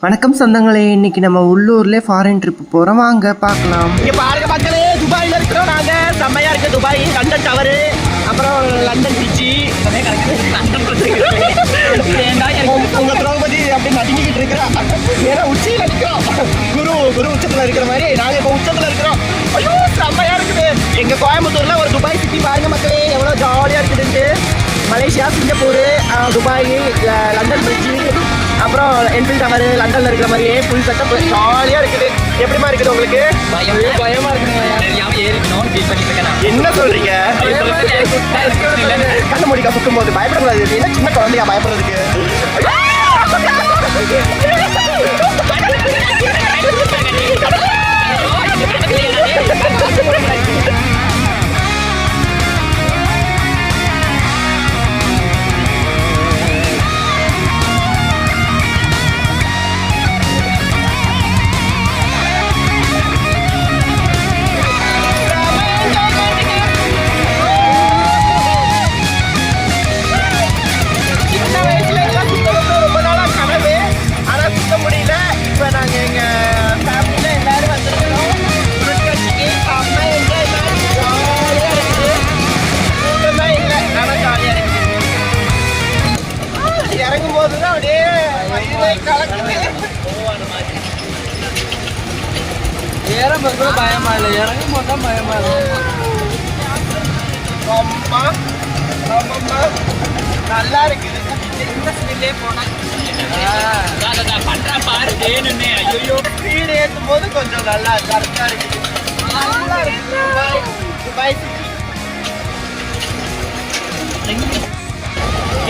வணக்கம் சொந்தங்களே, இன்னைக்கு நம்ம உள்ளூர்ல ஃபாரின் ட்ரிப் போறோம், வாங்க பார்க்கலாம். இங்க பாருங்க மக்களே, துபாயில இருக்கிறோம் நாங்க. செம்மையா இருக்கு துபாய். லண்டன் டவரு, அப்புறம் லண்டன் பீச்சு. உங்க திரௌபதி அப்படி நடுங்கிட்டு இருக்கிறா. ஏன்னா உச்சியில இருக்கிறோம். குரு உச்சத்துல இருக்கிற மாதிரி நாங்க இப்ப உச்சத்துல இருக்கிறோம். ஐயோ செம்மையா இருக்குது. எங்க கோயம்புத்தூர்ல ஒரு துபாய் சிட்டி பாருங்க மக்களே, எவ்வளவு ஜாலியா இருக்குதுன்ட்டு. Malaysia, Singapore, Dubai, London bridge, அப்புறம் என்ஃபீல்ட் டவர், லண்டன்ல இருக்கிற மாதிரியே ஃபுல் செட்டப் ஜாலியா இருக்குது. எப்படிமா இருக்குது உங்களுக்கு? பயமா இருக்குங்க. என்ன சொல்றீங்க? கண்ண முடிக்க சுத்தும் போது பயப்படக்கூடாது. என்ன சின்ன குழந்தையா பயப்படுறதுக்கு? ஏறும்போது பயமா இல்லை, இறங்கும் போது தான் பயமா இல்லை. நல்லா இருக்குது. ஸ்பீடு ஏற்றும் போது கொஞ்சம் நல்லா கரெக்டா இருக்குது.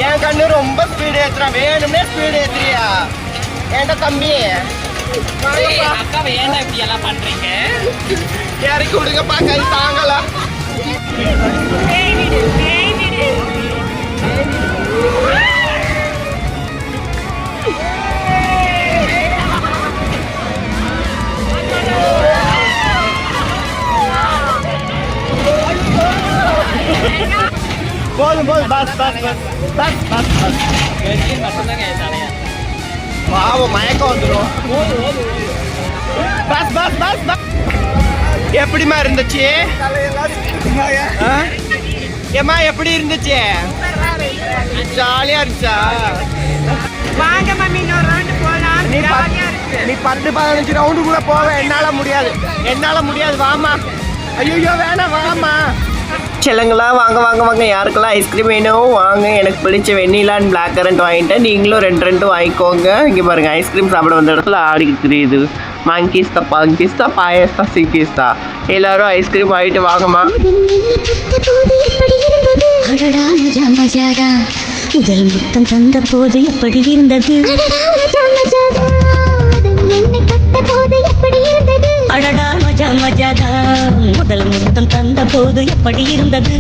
என் கண்ணு ரொம்ப ஸ்பீடு ஏத்துறான். வேணும்னே ஸ்பீடு ஏத்துறியா ஏன்டா தம்பி? இறக்கி விடுங்கப்பா, கை தாங்கலாம். போதும் bus bus bus bus bus bus பாவம் மயக்கம் வந்துடும். Bus bus bus bus. எப்படிமா இருந்துச்சு? ஏமா எப்படி இருந்துச்சு? ஜாலியா இருந்துச்சா? வாங்க மம்மி, இன்னொரு ரவுண்டு போலாம். நீ 10-15 ரவுண்டு கூட போவ. என்னால முடியாது. வாமா. ஐயோ வேணாம், வாமா. செல்லுங்களா, வாங்க வாங்க வாங்க. யாருக்கெல்லாம் ஐஸ்கிரீம் வேணும் வாங்க. எனக்கு பிடிச்ச வெண்ணிலா அண்ட் பிளாக் கரண்ட் வாங்கிட்டேன். நீங்களும் 2 வாங்கிக்கோங்க. இங்கே பாருங்கள், ஐஸ்கிரீம் சாப்பிட வந்த இடத்துல ஆடிக்கிட்டு தெரியுது. மாங்கிஸ்தா, பாங்கிஸ்தா, பாயஸ்தா, சிங்கிஸ்தா. எல்லாரும் ஐஸ்கிரீம் வாங்கிட்டு வாங்கம்மா. முதல் முத்தம் தந்த போது எப்படி இருந்தது? அடடா மஜா மஜாதா. முதல் முத்தம் தந்த போது எப்படி இருந்தது?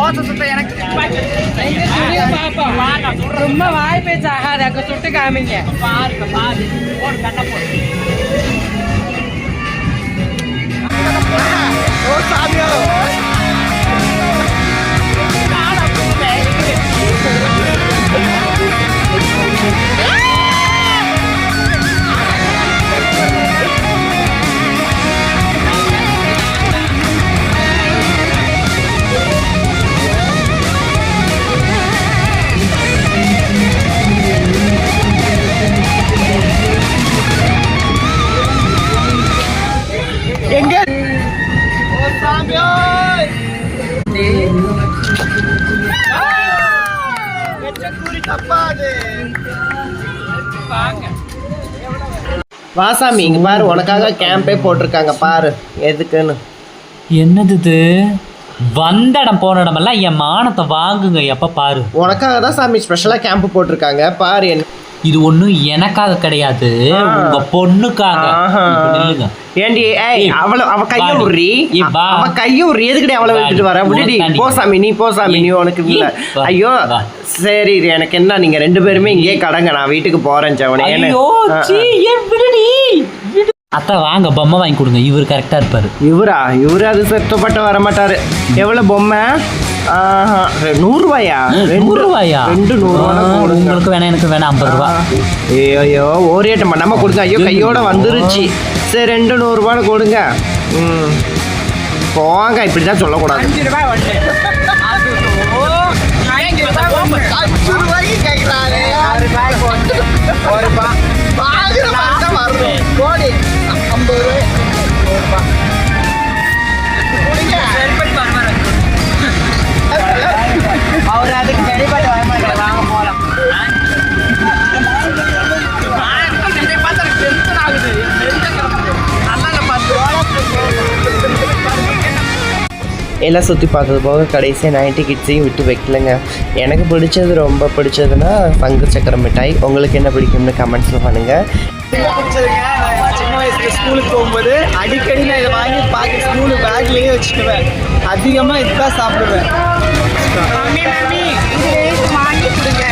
தோசை சுத்த எனக்கு சும்மா வாய் பேச்சு ஆகாது அங்க சுட்டு காமிங்க பாருங்க பாரு போடு கண்ணை போடு ஓ சாமியோ எங்க ஓ சாமியோ வெச்சக்கூரி தப்பாது வாசாமி இங்க பாரு உனக்காக கேம்பே போட்டிருக்காங்க பாரு எதுக்குன்னு என்னது இது வந்த இடம் போன இடமெல்லாம் என் மானத்தை வாங்குங்க எப்ப பாரு உனக்காக தான் சாமி ஸ்பெஷலா கேம்ப் போட்டிருக்காங்க பாரு என்ன இது ஒண்ணும் எனக்காக கிடையாது உங்க பொண்ணுக்காக இப்ப நில்லுங்க. ஏண்டி ஏய் அவ கைய பாரு. உர்றி ஏய், வா. அவ கைய உர்றி எதுக்குடி அவளை விட்டுட்டு வர விடுடி தாண்டி. போ சாமி நீ போ சாமி நீ உனக்கு இல்ல வா. ஐயோ வா. சரி இது எனக்கு என்ன நீங்க ரெண்டு பேருமே இங்கேயே கடங்க நான் வீட்டுக்கு போறேன் ஜவனே ஐயோ சீ, ஏன் விடுடி விடு. அத்தை வாங்க பொம்மை வாங்கி கொடுங்க இவர் கரெக்டா இருப்பாரு. இவரு அது செத்துப்பட்டு வர மாட்டாரு எவ்வளவு பொம்மை 100 ரூபாயா 100 ரூபாயா 200 உங்களுக்கு வேணா எனக்கு வேணா 50 ரூபா. ஐயோ ஓரியேட்டம் பண்ணாம கொடுங்க ஐயோ கையோட வந்துருச்சு சரி 200 ரூபான்னு கொடுங்க போங்க இப்படிதான் சொல்லக்கூடாது 5 ரூபாய் ஒன்று 5 ரூபாய் ஒன்று 5 ரூபாய்க்கு கேட்கிறாரு 6 ரூபாய் ஒன்று 1 ரூபாய் கோடி 50 ரூபாய் அவர் அதுக்கு சரிப்பட்டு வர மாட்டார் வாங்க போலாம் எல்லாம் சுற்றி பார்த்தது போக கடைசியாக 90 கிட்ஸையும் விட்டு வைக்கலங்க எனக்கு பிடிச்சது ரொம்ப பிடிச்சதுன்னா சங்கு சக்கர மிட்டாய் உங்களுக்கு என்ன பிடிக்கும்னு கமெண்ட்ஸில் பண்ணுங்கள் சின்ன வயசுல ஸ்கூலுக்கு போகும்போது அடிக்கடி நான் இதை வாங்கி பாக்கெட் ஸ்கூலு பேக்லேயே வச்சுக்குவேன் அதிகமாக இதுதான் சாப்பிடுவேன் மம்மி மம்மி இது வாங்கி கொடுங்க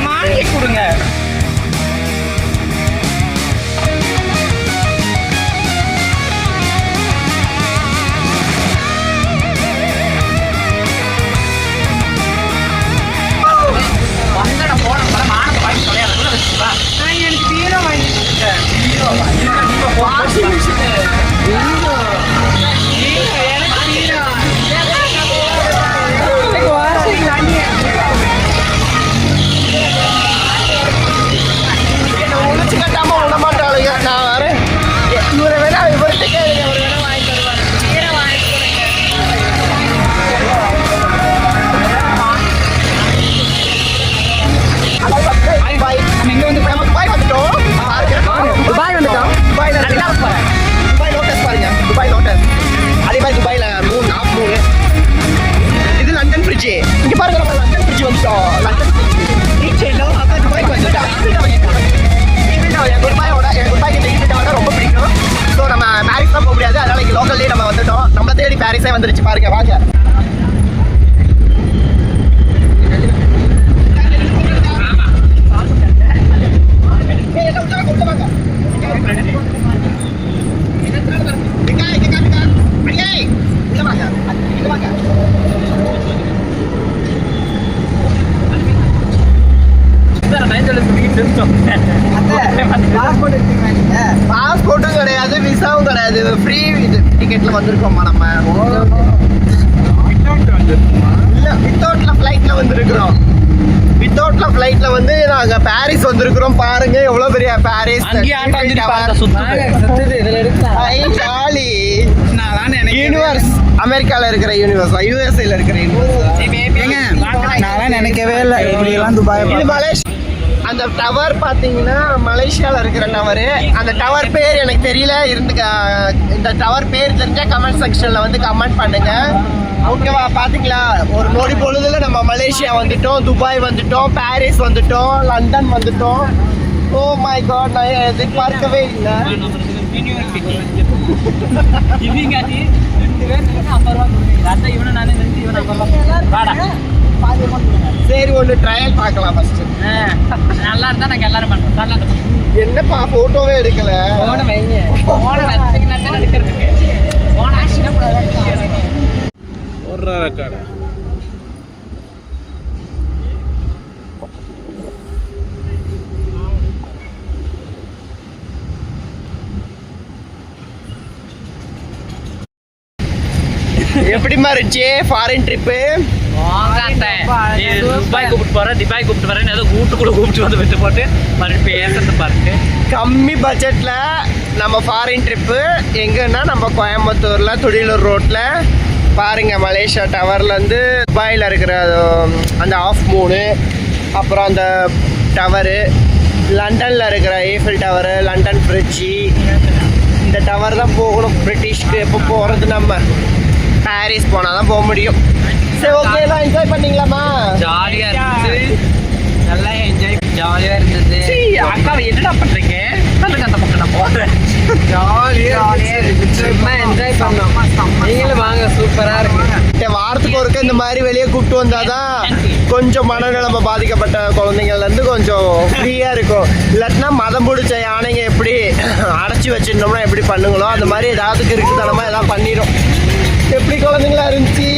வாங்கி கொடுங்க எனக்கு பீரோ வாங்கி உழைச்சு கட்டாமல் விட மாட்டாளுங்க நான் வரேன் இவரை வேணா இவர்கிட்ட கேளுங்க அவர் வேணா வாங்கி தருவாங்க துபாய் நம்ம எங்க வந்து துபாய் வந்துட்டோம் துபாய் வந்துட்டோம் துபாய் லோட்டஸ் பாருங்க துபாய் லோட்டஸ் அதே மாதிரி துபாயில 3 இது லண்டன் பிரிட்ஜ் இங்க பாருங்க நம்ம லண்டன் பிரிட்ஜ் வந்துட்டோம் லண்டன் பிரிட்ஜ் அப்ப துபாய்க்கு வந்துட்டோம் துபாய்க்கு டிக்கெட் வர ரொம்ப பிடிக்கும் ஸோ நம்ம பாரிஸ் தான் போக முடியாது அதனால இங்கே லோக்கல்லே நம்ம வந்துட்டோம் நம்மளை தேடி பாரிஸே வந்துருச்சு பாருங்க வாங்க பாஸ்போர்ட்டும் கிடையாது விசாவும் கிடையாது ஃப்ரீ இது டிக்கெட்ல வந்திருக்கோம்மா நம்ம இல்ல வித்தவுட்ல ஃப்ளைட்ல வந்திருக்கிறோம் வித்தவுட்ல ஃப்ளைட்ல வந்து நாங்க பாரிஸ் வந்திருக்கிறோம் பாருங்க எவ்வளவு பெரிய பாரிஸ் யூனிவர்ஸ் அமெரிக்கால இருக்கிற யூனிவர்ஸ் யூஎஸ்ஏல இருக்கிற யூனிவர்ஸ் நான் நினைக்கவே இல்லை இப்படியெல்லாம் துபாய் இது மலேசியா அந்த டவர் பார்த்தீங்கன்னா மலேசியாவில் இருக்கிற டவரு அந்த டவர் பேர் எனக்கு தெரியல இந்த டவர் பேர் தெரிஞ்சால் கமெண்ட் செக்ஷனில் வந்து கமெண்ட் பண்ணுங்க ஓகேவா பார்த்தீங்களா ஒரு நொடி பொழுதுல நம்ம மலேசியா வந்துட்டோம் துபாய் வந்துட்டோம் பாரிஸ் வந்துட்டோம் லண்டன் வந்துட்டோம் ஓ மை காட் நான் எதிர்பார்க்கவே இல்லை இவங்காட்டி 2 பேர் 50 ரூபா கொடுங்க. அதான் இவனை நானே நிறுத்தி இவனை 50 ரூபா வாடா. சரி ஒன்று ட்ரையல் பார்க்கலாம் ஃபர்ஸ்ட். நல்லா இருந்தா நாங்கள் எல்லாரும் பண்ணுறோம். நல்லா இருந்தா என்னப்பா போட்டோவே எடுக்கல. போன வைங்க. போன வச்சுக்கினா தான் எடுக்கிறதுக்கு. போன ஆக்சினா ஒரு ரெக்கார்டு எப்படிமா இருந்துச்சு ஃபாரின் ட்ரிப்பு? துபாய் கூப்பிட்டு போறேன், துபாய் கூப்பிட்டு வரேன், ஏதோ வீட்டுக்குள்ள கூப்பிட்டு வந்து விட்டு போட்டு மறுபடியும் பேசுறது பாருங்க. கம்மி பட்ஜெட்ல நம்ம ஃபாரின் ட்ரிப்பு எங்கன்னா நம்ம கோயம்புத்தூர்ல துடியலூர் ரோட்ல பாருங்க. மலேசியா டவர்லேருந்து துபாயில் இருக்கிற அந்த ஆஃப் மூனு, அப்புறம் அந்த டவரு, லண்டனில் இருக்கிற ஈஃபில் டவரு, லண்டன் பிரிட்ஜி, இந்த டவர் தான் போகணும் பிரிட்டிஷ்க்கு. எப்போ போகிறது நம்ம பாரிஸ் போனால் தான் போக முடியும். சரி ஓகே, எல்லாம் என்ஜாய் பண்ணீங்களாமா? ஜாலியா இருந்துச்சு, நல்லா என்ஜாய், ஜாலியா இருந்தது. அக்கா என்னடா பண்றீங்க? சொல்லுங்க அந்த பக்கம் நான் போறேன். ஜாலியா என்ஜாய் பண்ணோம். நீங்களும் வாங்க, சூப்பரா இருக்கு. வாரத்துக்கு ஒருக்க இந்த மாதிரி வெளியே கூப்பிட்டு வந்தாதான் கொஞ்சம் மனநிலைமை பாதிக்கப்பட்ட குழந்தைங்கள்லேருந்து கொஞ்சம் ஃப்ரீயா இருக்கும். இல்லாட்டினா மதம் பிடிச்ச யானைங்க எப்படி அடைச்சி வச்சிருந்தோம்னா எப்படி பண்ணுங்களோ அந்த மாதிரி ஏதாவது இருக்குதனமா எதாவது பண்ணிடும். எப்படி குழந்தைங்களா இருந்துச்சு?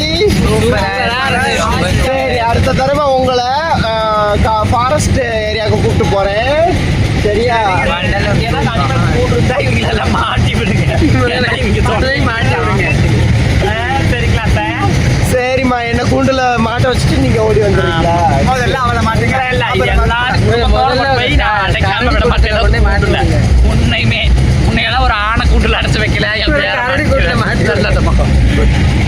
சரி, அடுத்த தடவை உங்களை ஃபாரஸ்ட் ஏரியாவுக்கு கூப்பிட்டு போறேன். சரியா? மாட்டி விடுங்க, மாட்டி விடுங்க. சரிங்களா சார்? சரிம்மா, என்ன கூண்டுல மாட்ட வச்சுட்டு நீங்க ஓடி வந்துருக்கீங்களா? முதல்ல அவளை மாட்டுங்களா? இல்ல உன்னையுமே உன்னையெல்லாம் ஒரு ஆணை கூண்டுல அடைச்சு வைக்கல.